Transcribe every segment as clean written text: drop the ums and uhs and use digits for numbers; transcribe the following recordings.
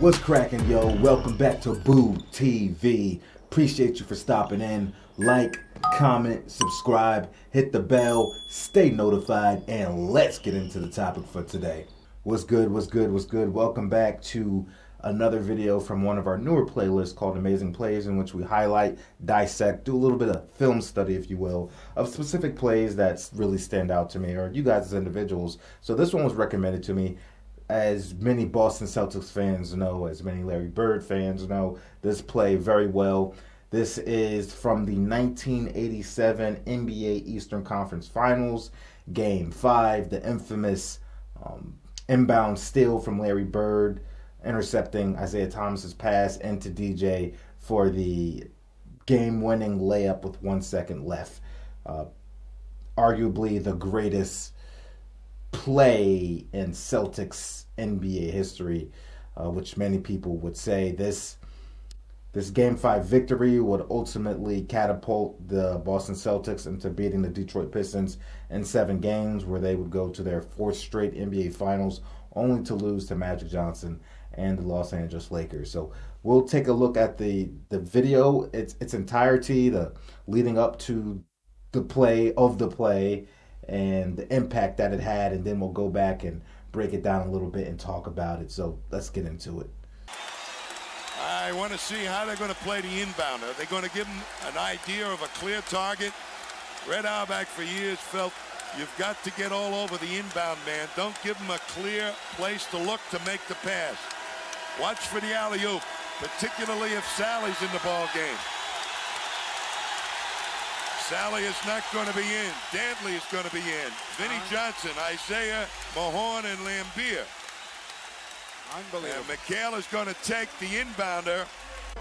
What's cracking, yo? Welcome back to Boo TV. Appreciate you for stopping in. Like, comment, subscribe, hit the bell, stay notified, and let's get into the topic for today. What's good, what's good, what's good? Welcome back to another video from one of our newer playlists called Amazing Plays, in which we highlight, dissect, do a little bit of film study, if you will, of specific plays that really stand out to me, or you guys as individuals. So this one was recommended to me. As many Boston Celtics fans know, as many Larry Bird fans know, this play very well. This is from the 1987 NBA Eastern Conference Finals, Game 5, the infamous inbound steal from Larry Bird, intercepting Isaiah Thomas's pass into DJ for the game-winning layup with 1 second left. Arguably the greatest play in Celtics NBA history, which many people would say this Game 5 victory would ultimately catapult the Boston Celtics into beating the Detroit Pistons in 7 games, where they would go to their 4th straight NBA Finals, only to lose to Magic Johnson and the Los Angeles Lakers. So we'll take a look at the video, its entirety, the leading up to the play, and the impact that it had, and then we'll go back and break it down a little bit and talk about it. So let's get into it. I want to see how they're going to play the inbounder. Are they going to give them an idea of a clear target? Red Auerbach for years felt you've got to get all over the inbound man. Don't give them a clear place to look to make the pass. Watch for the alley-oop, particularly if Sally's in the ball game. Sally is not going to be in. Dantley is going to be in. Vinnie Johnson, Isaiah, Mahorn, and Lambier. Unbelievable. And McHale is going to take the inbounder.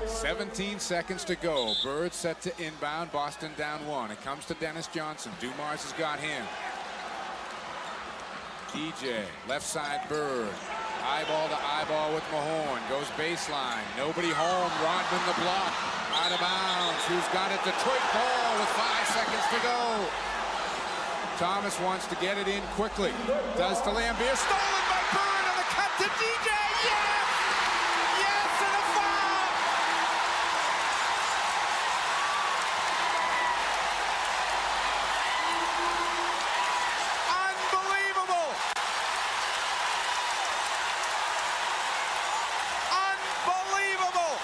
17 seconds to go. Bird set to inbound. Boston down 1. It comes to Dennis Johnson. Dumars has got him. DJ, left side Bird. Eyeball to eyeball with Mahorn. Goes baseline. Nobody home. Rodman the block. Out of bounds. Who's got it? Detroit ball with 5 seconds to go. Thomas wants to get it in quickly. Does to Lambier. Stolen by Bird on the cut to DJ. Yes! Yes, and a foul! Unbelievable! Unbelievable!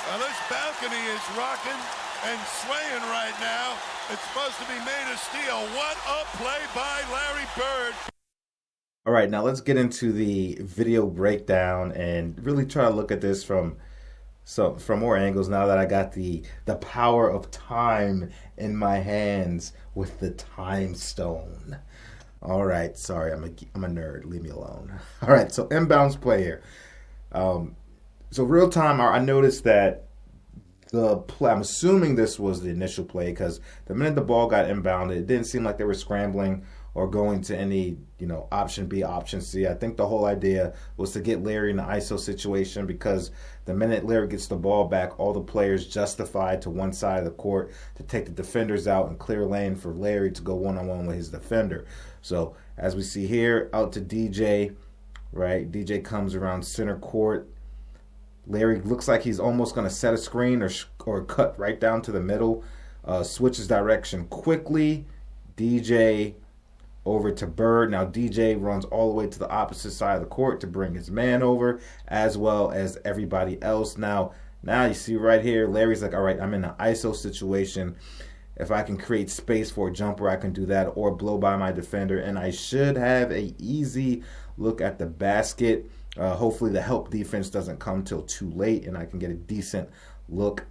Well, this balcony is rocking and swaying right now. It's supposed to be made of steel. What a play by Larry Bird. All right, now let's get into the video breakdown and really try to look at this from more angles now that I got the power of time in my hands with the time stone. All right, sorry, I'm a nerd. Leave me alone. All right, so inbounds play here. So real time, I noticed that the play, I'm assuming this was the initial play, because the minute the ball got inbounded, it didn't seem like they were scrambling or going to any, option B, option C. I think the whole idea was to get Larry in the ISO situation, because the minute Larry gets the ball back, all the players justified to one side of the court to take the defenders out and clear lane for Larry to go one-on-one with his defender. So as we see here, out to DJ, right? DJ comes around center court. Larry looks like he's almost going to set a screen or cut right down to the middle. Switches direction quickly. DJ over to Bird. Now DJ runs all the way to the opposite side of the court to bring his man over, as well as everybody else. Now you see right here, Larry's like, all right, I'm in an ISO situation. If I can create space for a jumper, I can do that, or blow by my defender, and I should have a easy look at the basket. Hopefully the help defense doesn't come till too late, and I can get a decent look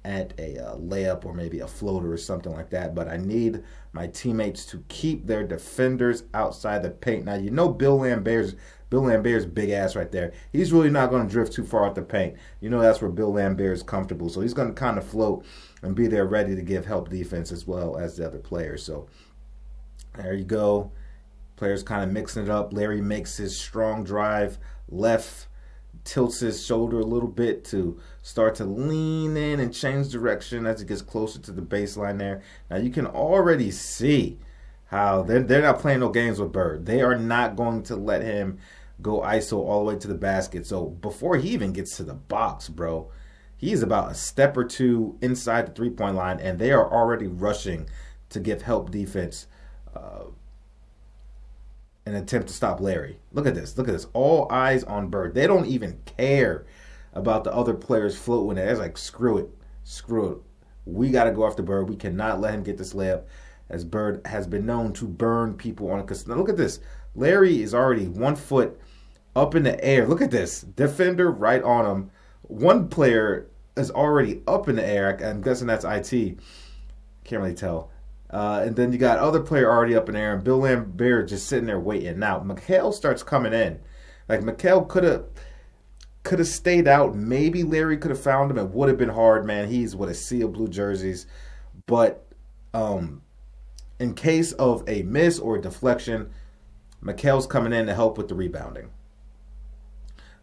at a layup or maybe a floater or something like that. But I need my teammates to keep their defenders outside the paint. Now, Bill Lambert's big ass right there. He's really not going to drift too far out the paint. That's where Bill Lambert is comfortable. So he's going to kind of float and be there ready to give help defense as well as the other players. So there you go. Players kind of mixing it up. Larry makes his strong drive left, tilts his shoulder a little bit to start to lean in and change direction as he gets closer to the baseline there. Now you can already see how they're not playing no games with Bird. They are not going to let him go ISO all the way to the basket. So before he even gets to the box, bro, he's about a step or two inside the three-point line, and they are already rushing to give help defense an attempt to stop Larry. Look at this. Look at this. All eyes on Bird. They don't even care about the other players floating there. It's like, screw it. Screw it. We got to go after Bird. We cannot let him get this layup, as Bird has been known to burn people on it. Now look at this. Larry is already 1 foot up in the air. Look at this. Defender right on him. One player is already up in the air. I'm guessing that's IT. Can't really tell. And then you got other player already up in the air, and Bill Laimbeer just sitting there waiting. Now, Mikal starts coming in. Like, Mikal could have stayed out. Maybe Larry could have found him. It would have been hard, man. He's with a sea of blue jerseys. But in case of a miss or a deflection, Mikal's coming in to help with the rebounding.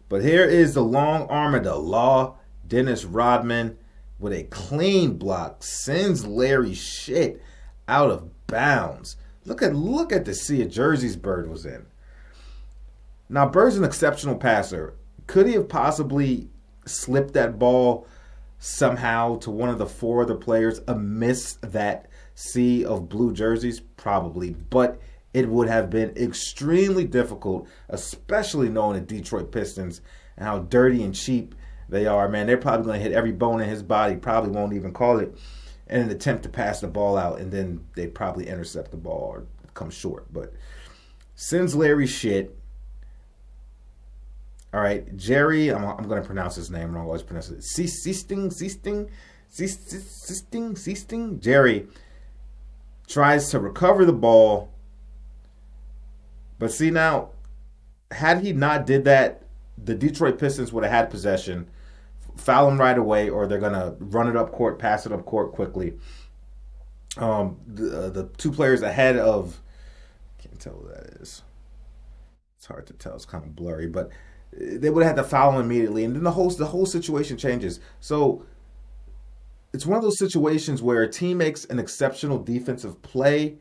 But here is the long arm of the law, Dennis Rodman, with a clean block, sends Larry shit out of bounds. Look at the sea of jerseys Bird was in. Now, Bird's an exceptional passer. Could he have possibly slipped that ball somehow to one of the 4 other players amidst that sea of blue jerseys? Probably, but it would have been extremely difficult, especially knowing the Detroit Pistons and how dirty and cheap they are. Man, they're probably going to hit every bone in his body, probably won't even call it, in an attempt to pass the ball out, and then they probably intercept the ball or come short. But sends Larry shit. All right, Jerry, I'm going to pronounce his name. I'm always pronounce it. Sichting. Jerry tries to recover the ball. But see now, had he not did that, the Detroit Pistons would have had possession, foul him right away, or they're going to run it up court, pass it up court quickly. The 2 players ahead of, can't tell who that is. It's hard to tell. It's kind of blurry, but they would have had to foul him immediately, and then the whole situation changes. So it's one of those situations where a team makes an exceptional defensive play,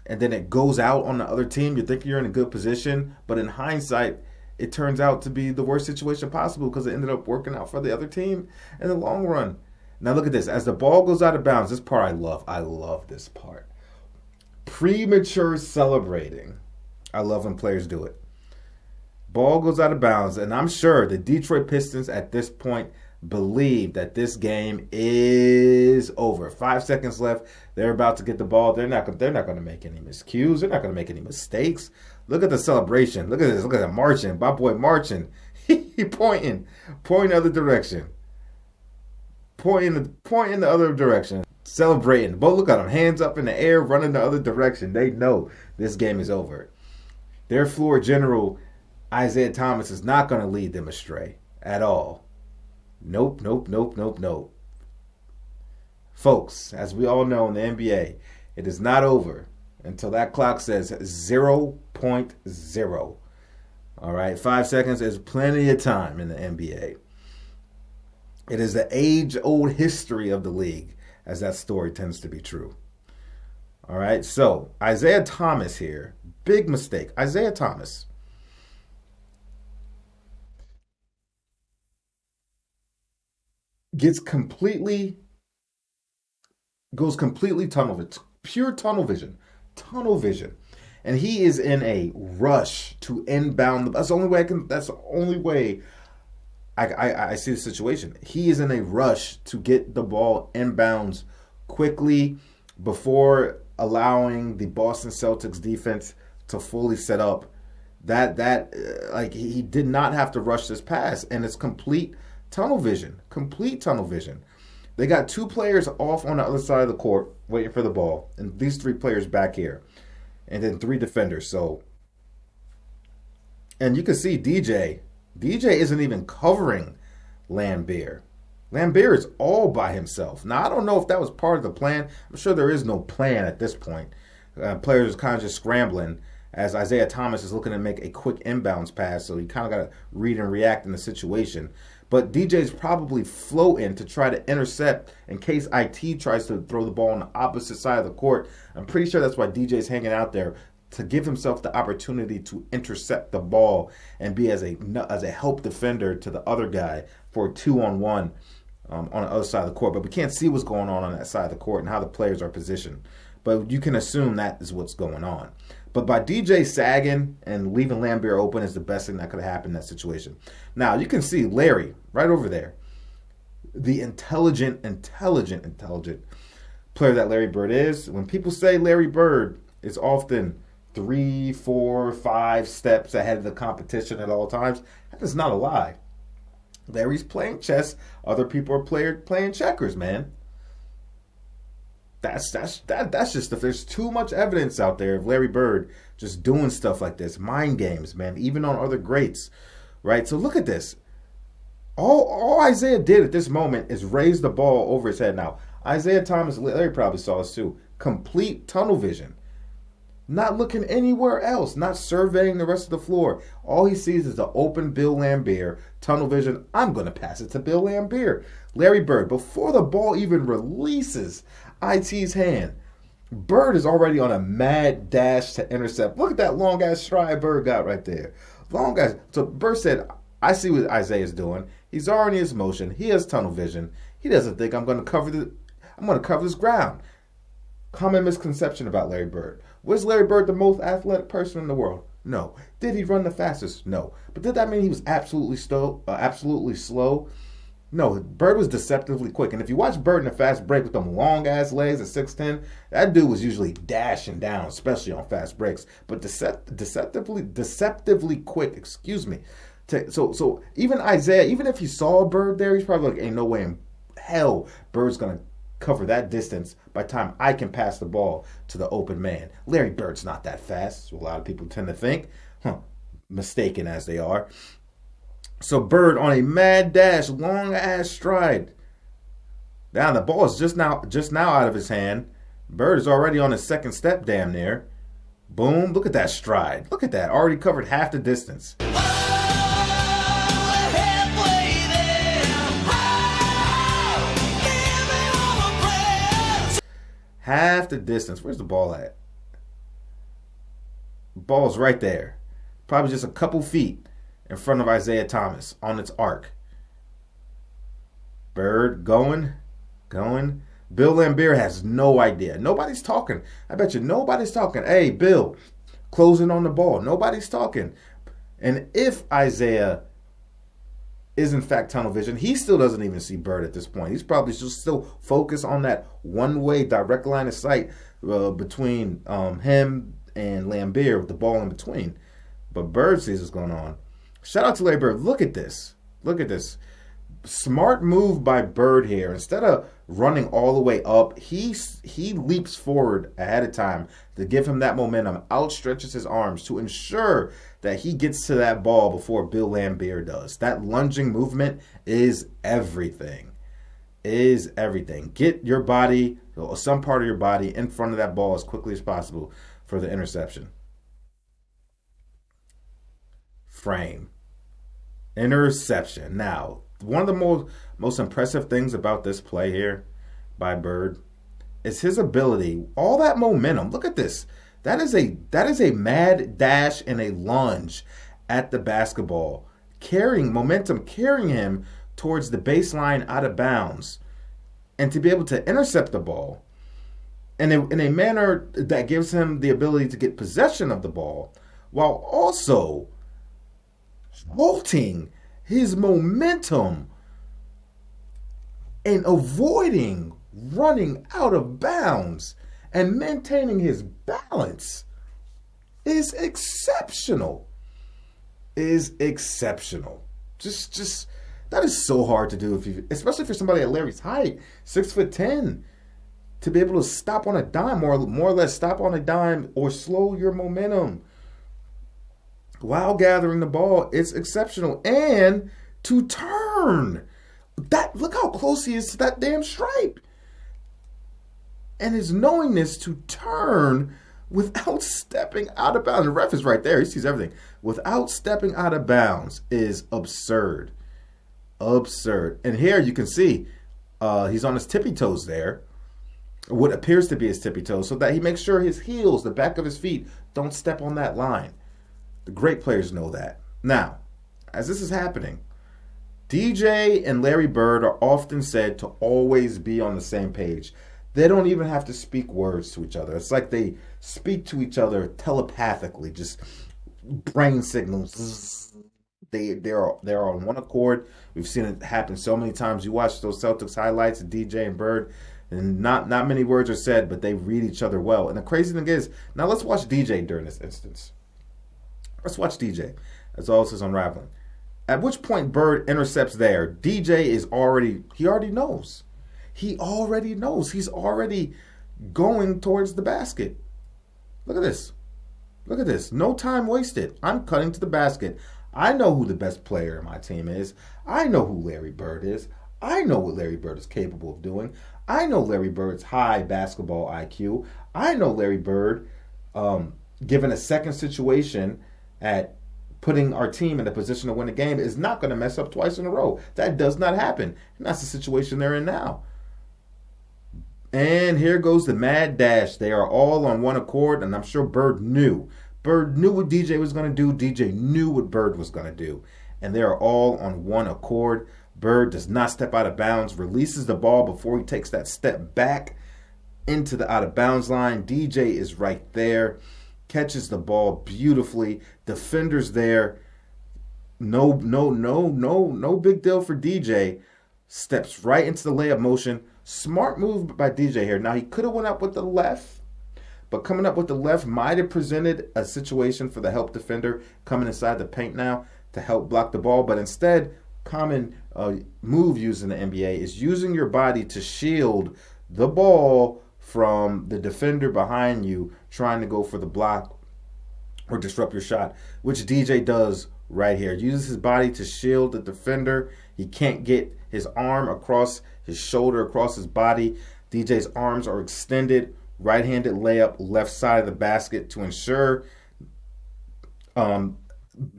and then it goes out on the other team. You think you're in a good position, but in hindsight, it turns out to be the worst situation possible because it ended up working out for the other team in the long run. Now look at this. As the ball goes out of bounds, this part I love. I love this part. Premature celebrating. I love when players do it. Ball goes out of bounds, and I'm sure the Detroit Pistons at this point believe that this game is over. 5 seconds left. They're about to get the ball. They're not going to make any miscues. They're not going to make any mistakes. Look at the celebration. Look at this. Look at that marching. My boy marching. He pointing the other direction. Pointing the other direction. Celebrating. But look at them. Hands up in the air, running the other direction. They know this game is over. Their floor general, Isaiah Thomas, is not going to lead them astray at all. Nope. Folks, as we all know in the NBA, it is not over until that clock says 0.0. All right, 5 seconds is plenty of time in the NBA. It is the age-old history of the league, as that story tends to be true. All right, so Isaiah Thomas here, big mistake. Isaiah Thomas goes completely pure tunnel vision, and he is in a rush to inbound. That's the only way I see the situation. He is in a rush to get the ball inbounds quickly before allowing the Boston Celtics defense to fully set up. He did not have to rush this pass, and it's complete tunnel vision. They got 2 players off on the other side of the court waiting for the ball, and these 3 players back here, and then 3 defenders. So, and you can see DJ isn't even covering Laimbeer. Laimbeer is all by himself. Now, I don't know if that was part of the plan. I'm sure there is no plan at this point. Players are kind of just scrambling as Isaiah Thomas is looking to make a quick inbounds pass, so you kind of got to read and react in the situation. But DJ's probably floating to try to intercept in case IT tries to throw the ball on the opposite side of the court. I'm pretty sure that's why DJ's hanging out there, to give himself the opportunity to intercept the ball and be as a help defender to the other guy for a 2-on-1 on the other side of the court. But we can't see what's going on that side of the court and how the players are positioned. But you can assume that is what's going on. But by DJ sagging and leaving Laimbeer open is the best thing that could have happened in that situation. Now, you can see Larry right over there. The intelligent player that Larry Bird is. When people say Larry Bird, it's often 3, 4, 5 steps ahead of the competition at all times. That is not a lie. Larry's playing chess. Other people are playing checkers, man. That's just if there's too much evidence out there of Larry Bird just doing stuff like this, mind games, man, even on other greats, right? So look at this. All Isaiah did at this moment is raise the ball over his head. Now, Isaiah Thomas, Larry probably saw this too. Complete tunnel vision. Not looking anywhere else, not surveying the rest of the floor. All he sees is the open Bill Laimbeer, tunnel vision. I'm going to pass it to Bill Laimbeer. Larry Bird, before the ball even releases IT's hand, Bird is already on a mad dash to intercept. Look at that long-ass stride Bird got right there. Long-ass. So Bird said, I see what Isaiah's doing. He's already in his motion. He has tunnel vision. He doesn't think I'm going to cover this ground. Common misconception about Larry Bird. Was Larry Bird the most athletic person in the world? No. Did he run the fastest? No. But did that mean he was absolutely slow? No. Bird was deceptively quick. And if you watch Bird in a fast break with them long-ass legs at 6'10", that dude was usually dashing down, especially on fast breaks. But deceptively quick, excuse me. So even Isaiah, even if he saw Bird there, he's probably like, ain't no way in hell Bird's going to cover that distance by the time I can pass the ball to the open man. Larry Bird's not that fast, so a lot of people tend to think, mistaken as they are. So Bird on a mad dash, long ass stride. Now the ball is just now out of his hand. Bird is already on his second step, damn near. Boom! Look at that stride. Look at that. Already covered half the distance. Half the distance. Where's the ball at? Ball's right there. Probably just a couple feet in front of Isaiah Thomas on its arc. Bird going. Bill Laimbeer has no idea. Nobody's talking. I bet you nobody's talking. Hey, Bill, closing on the ball. Nobody's talking. And if Isaiah is in fact tunnel vision, he still doesn't even see Bird at this point. He's probably just still focused on that one-way direct line of sight between him and Laimbeer with the ball in between. But Bird sees what's going on. Shout out to Larry Bird. Look at this. Look at this. Smart move by Bird here. Instead of running all the way up, he leaps forward ahead of time to give him that momentum, outstretches his arms to ensure that he gets to that ball before Bill Laimbeer does. That lunging movement is everything. Get your body, or some part of your body, in front of that ball as quickly as possible for the interception. Frame. Interception. Now, one of the most impressive things about this play here by Bird is his ability, all that momentum. Look at this. That is a mad dash and a lunge at the basketball, carrying him towards the baseline out of bounds, and to be able to intercept the ball in a manner that gives him the ability to get possession of the ball while also halting his momentum and avoiding running out of bounds and maintaining his balance is exceptional. Just that is so hard to do, especially for somebody at Larry's height, 6'10", to be able to stop on a dime, more or less stop on a dime or slow your momentum while gathering the ball. It's exceptional. And to turn, look how close he is to that damn stripe. And his knowingness to turn without stepping out of bounds. The ref is right there. He sees everything. Without stepping out of bounds is absurd. And here you can see he's on his tippy toes there. what appears to be his tippy toes, so that he makes sure his heels, the back of his feet, don't step on that line. The great players know that. Now, as this is happening, DJ and Larry Bird are often said to always be on the same page. They don't even have to speak words to each other. It's like they speak to each other telepathically, just brain signals. They're on one accord. We've seen it happen so many times. You watch those Celtics highlights of DJ and Bird, and not many words are said, but they read each other well. And the crazy thing is, now let's watch DJ during this instance. Let's watch DJ as all this is unraveling. At which point Bird intercepts there. DJ already knows. He already knows. He's already going towards the basket. Look at this. Look at this. No time wasted. I'm cutting to the basket. I know who the best player in my team is. I know who Larry Bird is. I know what Larry Bird is capable of doing. I know Larry Bird's high basketball IQ. I know Larry Bird, given a second situation at putting our team in a position to win a game, is not going to mess up twice in a row. That does not happen. And that's the situation they're in now. And here goes the mad dash. They are all on one accord, and I'm sure Bird knew. Bird knew what DJ was going to do. DJ knew what Bird was going to do. And they are all on one accord. Bird does not step out of bounds, releases the ball before he takes that step back into the out of bounds line. DJ is right there, catches the ball beautifully. Defenders there. No big deal for DJ. Steps right into the layup motion. Smart move by DJ here. Now, he could have went up with the left, but coming up with the left might have presented a situation for the help defender coming inside the paint now to help block the ball. But instead, common move used in the NBA is using your body to shield the ball from the defender behind you trying to go for the block or disrupt your shot, which DJ does right here. Uses his body to shield the defender. He can't get his arm across his shoulder, across his body. DJ's arms are extended. Right-handed layup, left side of the basket to ensure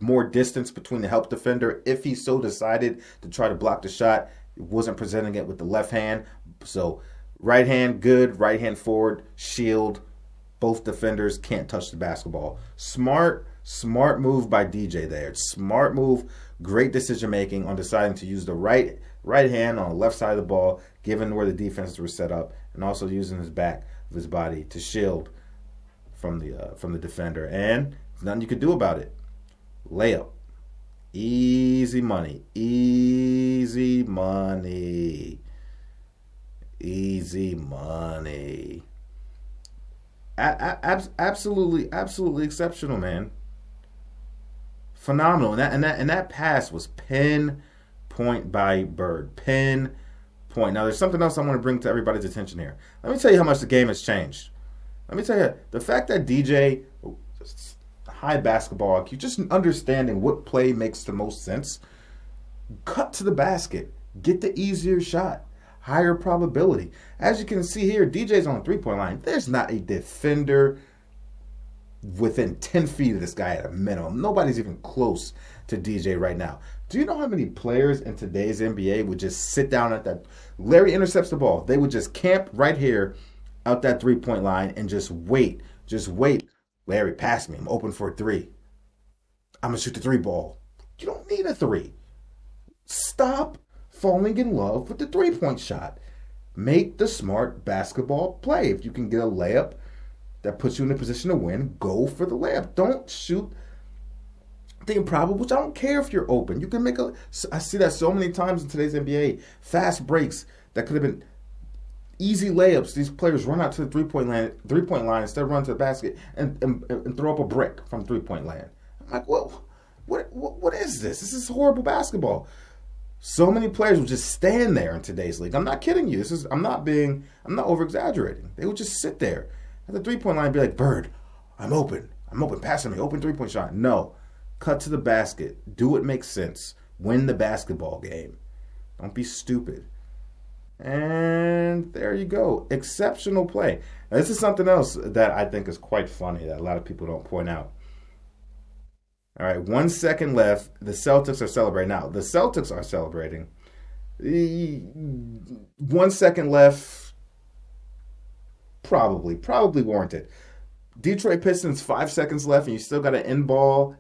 more distance between the help defender if he so decided to try to block the shot. It wasn't presenting it with the left hand. So right hand, good. Right hand forward, shield. Both defenders can't touch the basketball. Smart move by DJ there. Smart move, great decision making on deciding to use the right hand on the left side of the ball, given where the defenses were set up, and also using his back of his body to shield from the defender. And there's nothing you could do about it. Layup. Easy money. Easy money. Easy money. Absolutely exceptional, man. Phenomenal. And that pass was pinpoint by Bird. Pinpoint. Now, there's something else I want to bring to everybody's attention here. Let me tell you how much the game has changed. Let me tell you, the fact that DJ, high basketball IQ, just understanding what play makes the most sense, cut to the basket, get the easier shot, higher probability. As you can see here, DJ's on the three-point line. There's not a defender within 10 feet of this guy at a minimum. Nobody's even close to DJ right now. Do you know how many players in today's NBA would just sit down at that? Larry intercepts the ball. They would just camp right here out that three-point line and just wait. Just wait. Larry, pass me. I'm open for a three. I'm going to shoot the three ball. You don't need a three. Stop falling in love with the three-point shot. Make the smart basketball play. If you can get a layup that puts you in a position to win, go for the layup. Don't shoot the improbable, which I don't care if you're open. You can make I see that so many times in today's NBA. Fast breaks that could have been easy layups. These players run out to the three-point line instead of run to the basket and throw up a brick from three-point land. I'm like, well, what is this? This is horrible basketball. So many players would just stand there in today's league. I'm not kidding you. I'm not over-exaggerating. They would just sit there at the three-point line and be like, Bird, I'm open, passing me, open three-point shot. No. Cut to the basket. Do what makes sense. Win the basketball game. Don't be stupid. And there you go. Exceptional play. Now, this is something else that I think is quite funny that a lot of people don't point out. All right, 1 second left. The Celtics are celebrating. Now, the Celtics are celebrating. 1 second left. Probably warranted. Detroit Pistons, 5 seconds left, and you still got to inbound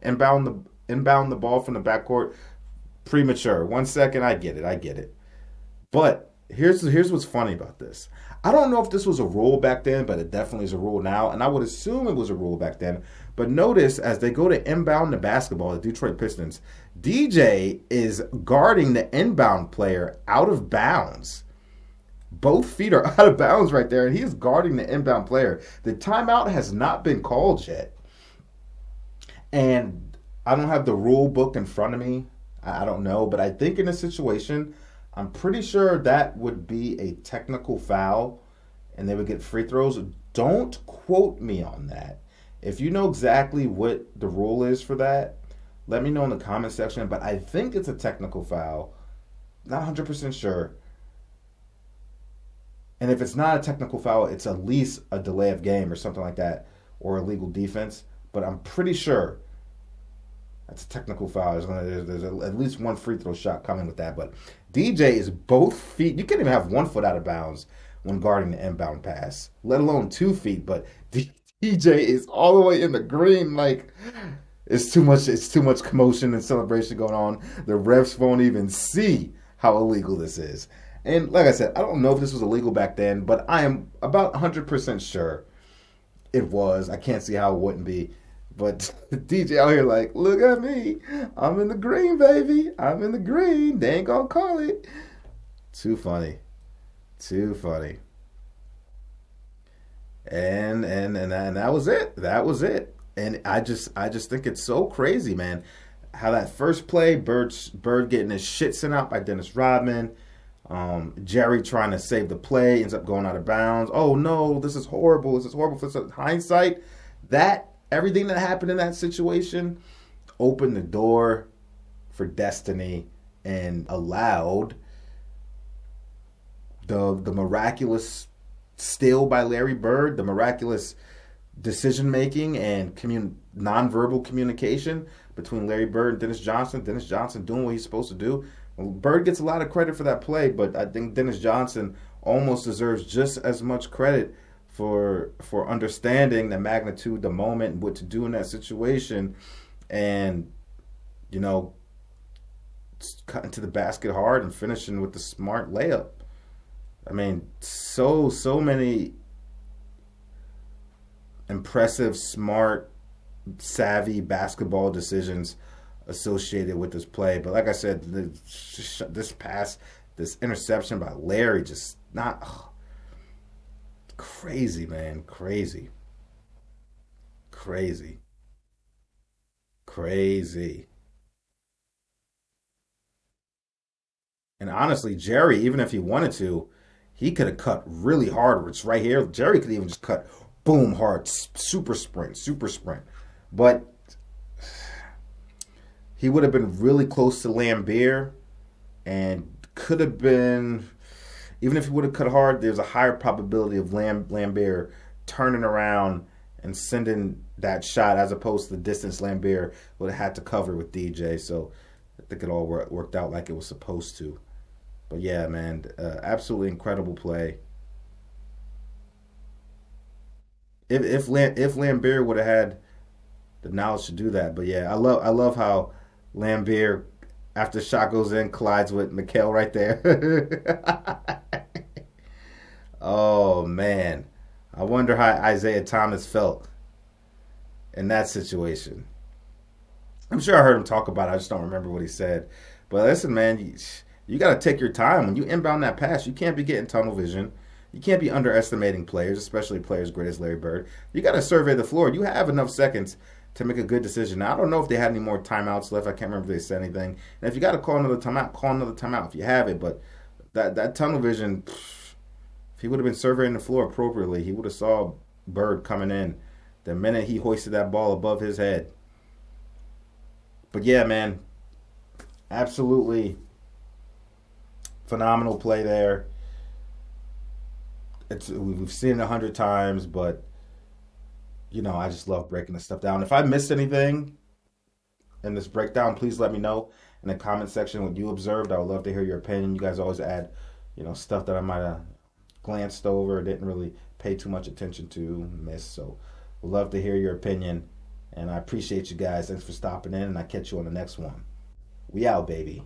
the ball from the backcourt. Premature. 1 second, I get it. But here's what's funny about this. I don't know if this was a rule back then, but it definitely is a rule now, and I would assume it was a rule back then. But notice as they go to inbound the basketball, the Detroit Pistons, DJ is guarding the inbound player out of bounds. Both feet are out of bounds right there, and he is guarding the inbound player. The timeout has not been called yet. And I don't have the rule book in front of me. I don't know, but I think in this situation, I'm pretty sure that would be a technical foul, and they would get free throws. Don't quote me on that. If you know exactly what the rule is for that, let me know in the comment section, but I think it's a technical foul. Not 100% sure. And if it's not a technical foul, it's at least a delay of game or something like that, or illegal defense. But I'm pretty sure that's a technical foul. There's at least one free throw shot coming with that. But DJ is both feet. You can't even have 1 foot out of bounds when guarding the inbound pass, let alone 2 feet. But DJ is all the way in the green. Like, it's too much commotion and celebration going on. The refs won't even see how illegal this is. And like I said, I don't know if this was illegal back then, but I am about 100% sure it was. I can't see how it wouldn't be. But DJ out here like, look at me. I'm in the green, baby. I'm in the green. They ain't gonna call it. Too funny. And that was it. That was it. And I just think it's so crazy, man. How that first play, Bird getting his shit sent out by Dennis Rodman. Jerry trying to save the play, ends up going out of bounds. Oh no, this is horrible. For hindsight, everything that happened in that situation opened the door for destiny and allowed the miraculous steal by Larry Bird, the miraculous decision making and nonverbal communication between Larry Bird and Dennis Johnson. Dennis Johnson doing what he's supposed to do. Bird gets a lot of credit for that play, but I think Dennis Johnson almost deserves just as much credit for understanding the magnitude, the moment, and what to do in that situation, and cutting to the basket hard and finishing with the smart layup. I mean, so many impressive, smart, savvy basketball decisions associated with this play. But like I said, this pass, this interception by Larry, just not crazy, man. Crazy. And honestly, Jerry, even if he wanted to, he could have cut really hard. It's right here. Jerry could even just cut boom hard, super sprint. But he would have been really close to Laimbeer, and could have been, even if he would have cut hard, there's a higher probability of Laimbeer turning around and sending that shot as opposed to the distance Laimbeer would have had to cover with DJ. So I think it all worked out like it was supposed to. But yeah, man, absolutely incredible play. If Laimbeer would have had the knowledge to do that. But yeah, I love how Laimbeer, after the shot goes in, collides with Mikal right there. Oh, man. I wonder how Isaiah Thomas felt in that situation. I'm sure I heard him talk about it. I just don't remember what he said. But listen, man, you got to take your time. When you inbound that pass, you can't be getting tunnel vision. You can't be underestimating players, especially players great as Larry Bird. You got to survey the floor. You have enough seconds to make a good decision. Now, I don't know if they had any more timeouts left. I can't remember if they said anything. And if you got to call another timeout, call another timeout if you have it. But that tunnel vision, if he would have been surveying the floor appropriately, he would have saw Bird coming in the minute he hoisted that ball above his head. But yeah, man, absolutely phenomenal play there. We've seen it 100 times, but I just love breaking this stuff down. If I missed anything in this breakdown, please let me know in the comment section what you observed. I would love to hear your opinion. You guys always add, stuff that I might have glanced over, didn't really pay too much attention to, missed. So we'd love to hear your opinion. And I appreciate you guys. Thanks for stopping in, and I'll catch you on the next one. We out, baby.